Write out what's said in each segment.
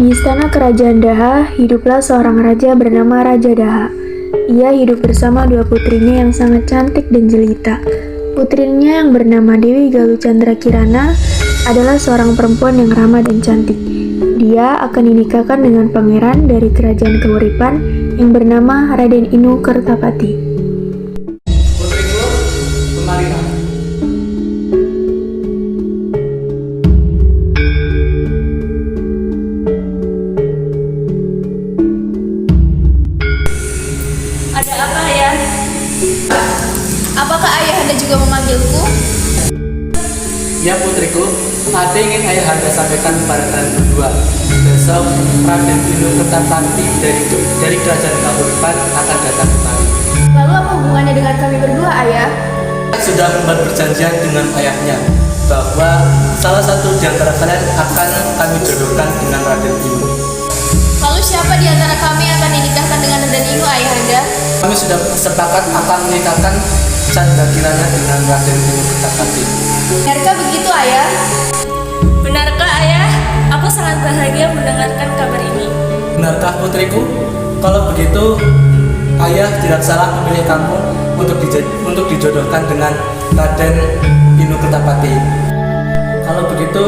Di istana kerajaan Daha, hiduplah seorang raja bernama Raja Daha. Ia hidup bersama dua putrinya yang sangat cantik dan jelita. Putrinya yang bernama Dewi Galuh Chandra Kirana adalah seorang perempuan yang ramah dan cantik. Dia akan dinikahkan dengan pangeran dari kerajaan Kewuripan yang bernama Raden Inu Kertapati. Putriku, kemarilah. Ada apa, Ayah? Apakah Ayahanda juga memanggilku? Ya putriku, ada ingin ayahanda sampaikan kepada kalian berdua. Besok Raden Inu Kertapati dari kerajaan Kewuripan akan datang kemari. Lalu apa hubungannya dengan kami berdua, Ayah? Sudah membuat perjanjian dengan ayahnya bahwa salah satu di antara kalian akan kami jodohkan dengan Raden Inu. Lalu siapa di antara kami yang akan dinikahkan dengan Raden Inu, Ayahanda? Kami sudah sepakat akan menikahkan Chandra Kirana dengan Raden Inu Kertapati. Benarkah begitu, Ayah? Benarkah, Ayah? Aku sangat bahagia mendengarkan kabar ini. Benarkah putriku? Kalau begitu, ayah tidak salah memilih kamu untuk dijodohkan dengan Raden Inu Kertapati. Kalau begitu,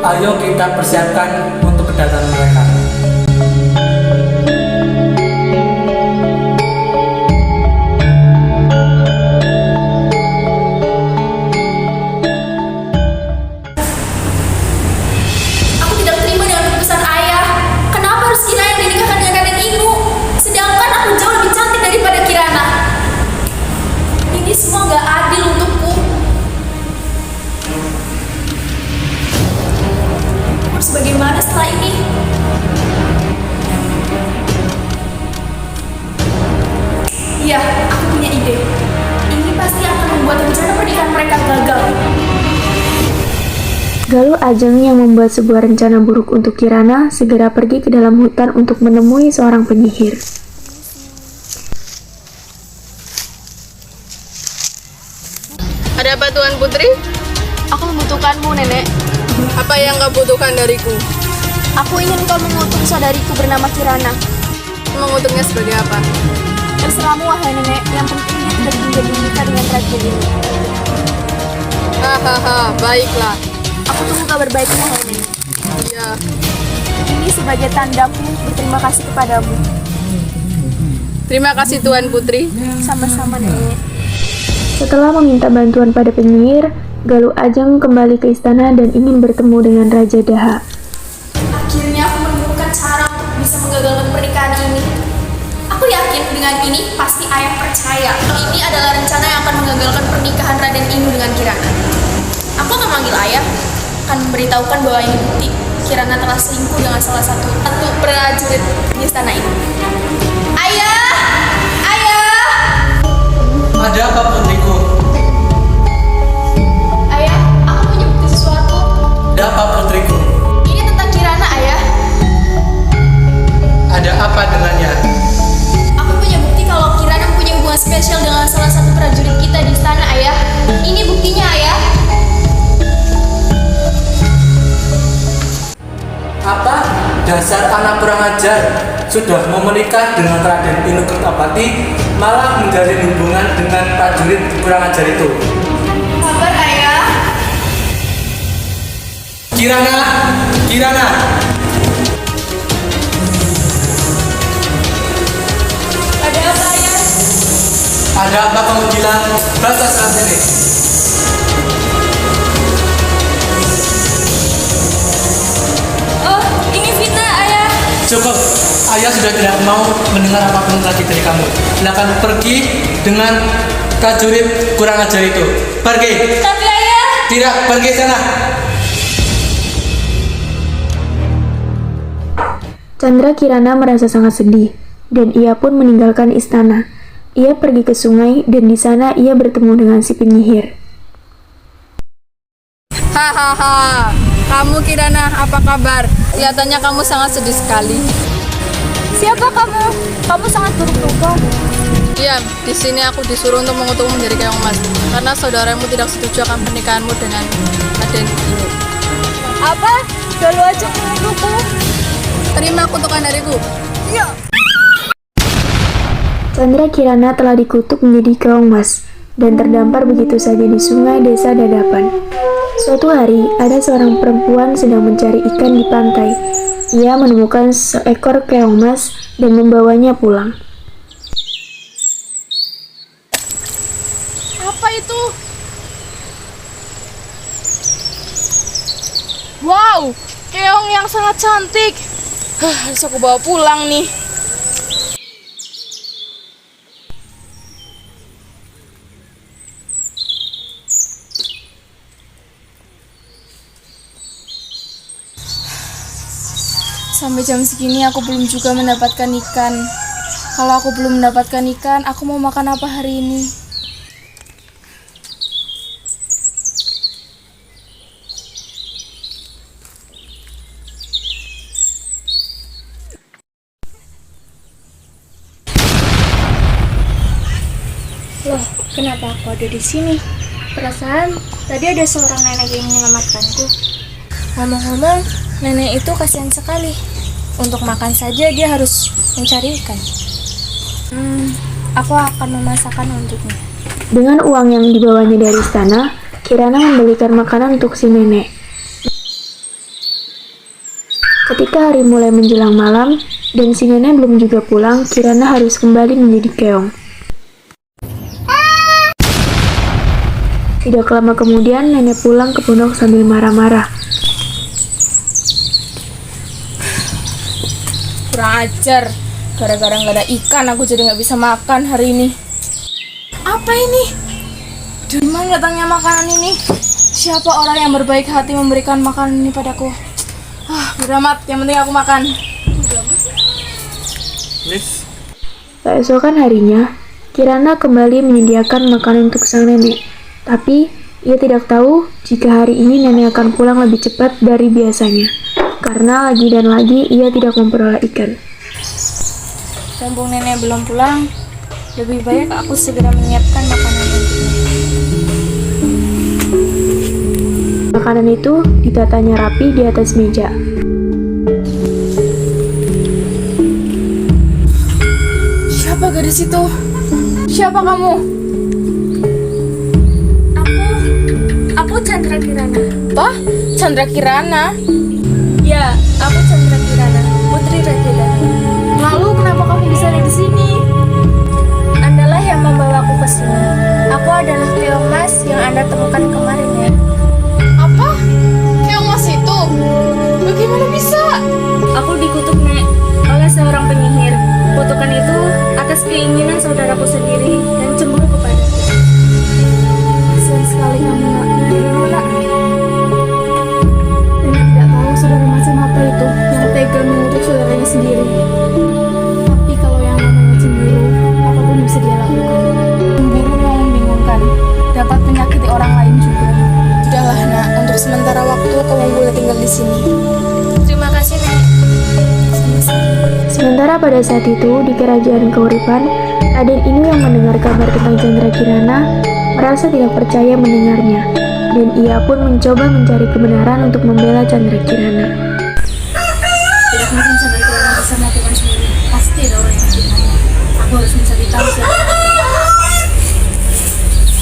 ayo kita persiapkan untuk kedatangan mereka. Aku tidak terima dengan keputusan Ayah. Kenapa harus Kirana yang dinikahkan dengan Raden Inu? Sedangkan aku jauh lebih cantik daripada Kirana. Ini semua gak adil untukku. Harus bagaimana setelah ini? Iya, aku punya ide. Ini pasti akan membuat rencana pernikahan mereka gagal. Galuh Ajeng yang membuat sebuah rencana buruk untuk Kirana segera pergi ke dalam hutan untuk menemui seorang penyihir. Ada apa Tuan Putri? Aku membutuhkanmu, Nenek. Apa yang kau butuhkan dariku? Aku ingin kau mengutuk saudariku bernama Kirana. Mengutuknya sebagai apa? Terserahmu, wahai Nenek. Yang penting dia tidak menjadi menikah dengan Raden Inu. Hahaha, baiklah. Aku tunggu kabar baikmu, wahai Nenek. Ya, Ini sebagai tandaku berterima kasih kepadamu. terima kasih Tuan Putri. Sama-sama, Nenek. Setelah meminta bantuan pada penyihir, Galuh Ajeng kembali ke istana dan ingin bertemu dengan Raja Daha. Akhirnya aku menemukan cara untuk bisa menggagalkan pernikahan ini. Aku yakin dengan ini pasti Ayah percaya kalau ini adalah rencana yang akan menggagalkan pernikahan Raden Inu dengan Kirana. Aku akan manggil Ayah, akan memberitahukan bahwa ini bukti Kirana telah selingkuh dengan salah satu prajurit di istana ini. Ayah! Ayah! Ada apa putriku? Ayah, aku punya bukti sesuatu. Ada apa putriku? Ini tentang Kirana, Ayah. Ada apa dengannya? Aku punya bukti kalau Kirana punya hubungan spesial dengan salah satu prajurit kita di istana, Ayah. Ini buktinya, Ayah. Apa? Dasar anak kurang ajar. Sudah mau menikah dengan Raden Inu Kertapati, malah menjalin hubungan dengan prajurit kurang ajar itu. Sabar, Ayah. Kirana! Kirana! Ada apa, Ayah? Ada apa kamu bilang? Bahasa sekarang sini. Oh, ini fitnah, Ayah. Cukup, ayah sudah tidak mau mendengar apapun lagi dari kamu. Silakan pergi dengan prajurit kurang ajar itu. Pergi. Tapi, Ayah. Tidak, pergi sana. Chandra Kirana merasa sangat sedih, dan ia pun meninggalkan istana. Ia pergi ke sungai, dan di sana ia bertemu dengan si penyihir. Hahaha, kamu Kirana, apa kabar? Kelihatannya kamu sangat sedih sekali. Siapa kamu? Kamu sangat buruk rupa. Iya, di sini aku disuruh untuk mengutukmu menjadi keong emas karena saudaramu tidak setuju akan pernikahanmu dengan Raden Inu. Apa? Galuh Ajeng mengutukku? Terima kutukan dariku. Iya. Chandra Kirana telah dikutuk menjadi keong emas dan terdampar begitu saja di sungai desa Dadapan. Suatu hari, ada seorang perempuan sedang mencari ikan di pantai. Ia menemukan seekor keong emas dan membawanya pulang. Apa itu? Wow, keong yang sangat cantik. Harus aku bawa pulang nih. Sampai jam segini aku belum juga mendapatkan ikan. Kalau aku belum mendapatkan ikan, aku mau makan apa hari ini? Loh, kenapa aku ada di sini? Perasaan tadi ada seorang nenek yang menyelamatkanku. Ngomong-ngomong, nenek itu kasihan sekali. Untuk makan saja dia harus mencari ikan. Aku akan memasakkan untuknya. Dengan uang yang dibawanya dari istana, Kirana membelikan makanan untuk si nenek. Ketika hari mulai menjelang malam dan si nenek belum juga pulang, Kirana harus kembali menjadi keong. Tidak lama kemudian, nenek pulang ke pondok sambil marah-marah. Kurang ajar. Gara-gara nggak ada ikan, aku jadi nggak bisa makan hari ini. Apa ini? Dari mana datangnya makanan ini? Siapa orang yang berbaik hati memberikan makanan ini padaku? Beramat, yang penting aku makan. Miss, Keesokan harinya, Kirana kembali menyediakan makanan untuk sang nenek. Tapi, ia tidak tahu jika hari ini nenek akan pulang lebih cepat dari biasanya. Karena lagi dan lagi ia tidak memperoleh ikan. Mumpung nenek belum pulang, lebih baik aku segera menyiapkan makanan untuknya. Makanan itu ditatanya rapi di atas meja. Siapa gadis itu? Siapa kamu? Aku Chandra Kirana. Apa? Chandra Kirana? Ya, aku Chandra Kirana, putri Raja Daha. Lalu kenapa kamu bisa ada di sini? Andalah yang membawaku ke sini. Aku adalah keong emas yang Anda temukan kemarin ya. Apa? Keong emas itu? Bagaimana bisa? Aku dikutuk Nek oleh seorang penyihir. Kutukan itu atas keinginan saudaraku sendiri dan cemburu kepadaku. Kasihan sekali kamu nak. Nenek tidak tahu saudara macam apa itu yang tega mengutuk saudaranya sendiri. Tapi kalau yang namanya cemburu, apapun bisa dia lakukan. Cemburu yang membingungkan, dapat menyakiti orang lain juga. Sudahlah nak, untuk sementara waktu kamu boleh tinggal di sini. Terima kasih Nek. Sementara pada saat itu, di kerajaan Kauripan, Raden Inu yang mendengar kabar tentang Chandra Kirana merasa tidak percaya mendengarnya, dan ia pun mencoba mencari kebenaran untuk membela Chandra Kirana. Tidak mungkin Chandra Kirana bisa melakukan sendiri. Pasti ada orang yang menfitnahnya. Aku harus mencari tahu siapa.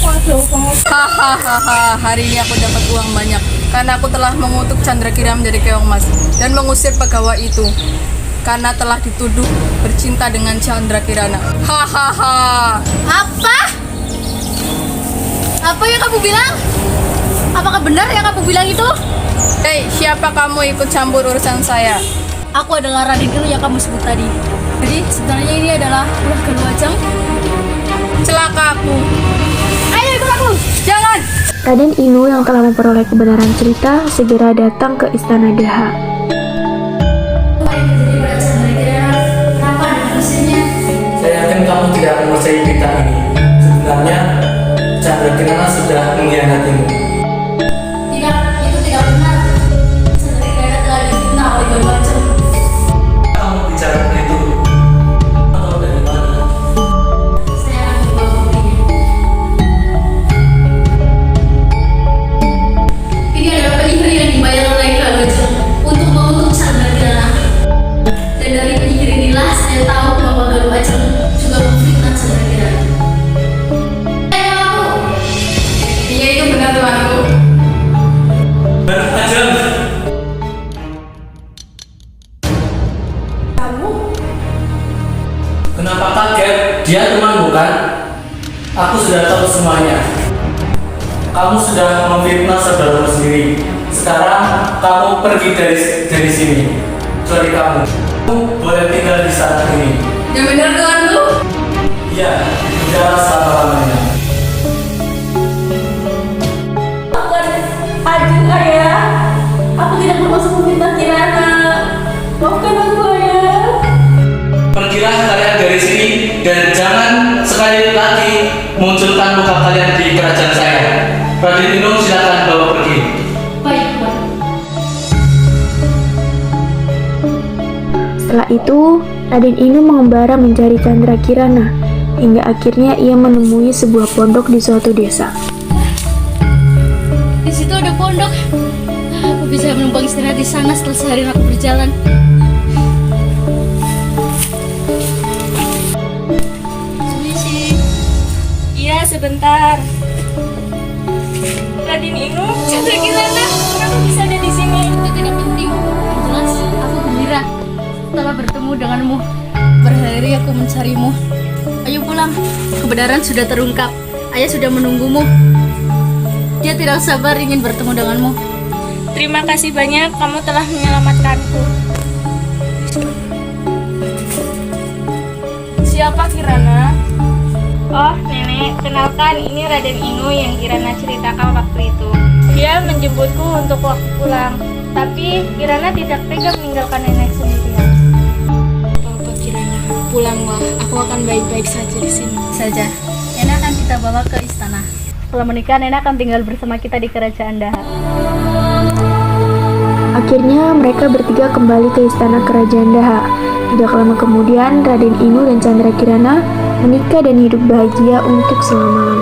Waduh, hahaha, hari ini aku dapat uang banyak karena aku telah mengutuk Chandra Kirana menjadi keong emas dan mengusir pegawai itu karena telah dituduh bercinta dengan Chandra Kirana. Hahaha. Apa? Apa yang kamu bilang? Apakah benar yang kamu bilang itu? Hei, siapa kamu ikut campur urusan saya? Aku adalah Raden Inu yang kamu sebut tadi. Jadi sebenarnya ini adalah ulah Galuajang. Celaka aku. Ayo ikut aku. Jangan. Raden Inu yang telah memperoleh kebenaran cerita segera datang ke istana Daha. saya yakin kamu tidak menguasai berita ini. Sebenarnya, Chandra Kirana sudah mengkhianatimu. Tidak, itu tidak benar. Chandra Kirana telah difitnah oleh Galuajang. Kamu bicara begitu? Atau dari mana? Saya akan membawa buktinya. Ini adalah penyihir yang dibayar oleh Galuajang untuk mengutuk Chandra Kirana. tahu bahwa Galuh Ajeng juga memfitnah Chandra Kirana. Iya itu benar tuanku. Ajeng, kenapa kaget? Dia teman bukan? Aku sudah tahu semuanya. Kamu sudah memfitnah saudaramu sendiri. Sekarang kamu pergi dari sini. Kecuali kamu boleh tinggal di sana ini. Yang benar tuanku. Iya, tinggal selama-lamanya. Ajeng ayah, aku tidak bermaksud memfitnah Kirana. Maafkan aku ayah. Pergilah kalian dari sini dan jangan sekali lagi munculkan muka kalian di kerajaan saya. Raden Inu silakan bawa pergi. Baik, Tuan. Setelah itu, Raden Inu mengembara mencari Chandra Kirana, hingga akhirnya ia menemui sebuah pondok di suatu desa. Di situ ada pondok. Aku bisa menumpang istirahat di sana setelah seharian aku berjalan. Sumisi. Iya, sebentar. Raden Inu, Chandra Kirana, kenapa bisa ada di sini? Itu tidak penting. Yang jelas, aku gembira setelah bertemu denganmu. Berhari-hari aku mencarimu. Ayo pulang, kebenaran sudah terungkap. Ayah sudah menunggumu. Dia tidak sabar ingin bertemu denganmu. Terima kasih banyak, kamu telah menyelamatkanku. Siapa Kirana? Oh, Nenek, kenalkan ini Raden Inu yang Kirana ceritakan waktu itu. Dia menjemputku untuk waktu pulang, tapi Kirana tidak tega meninggalkan Nenek sendirian. Apa Kirana? Pulanglah, aku akan baik-baik saja di sini. Saja, Nenek akan kita bawa ke istana. Setelah menikah, Nenek akan tinggal bersama kita di kerajaan Daha. Akhirnya mereka bertiga kembali ke istana kerajaan Daha. Tidak lama kemudian, Raden Inu dan Chandra Kirana menikah dan hidup bahagia untuk selama-lamanya.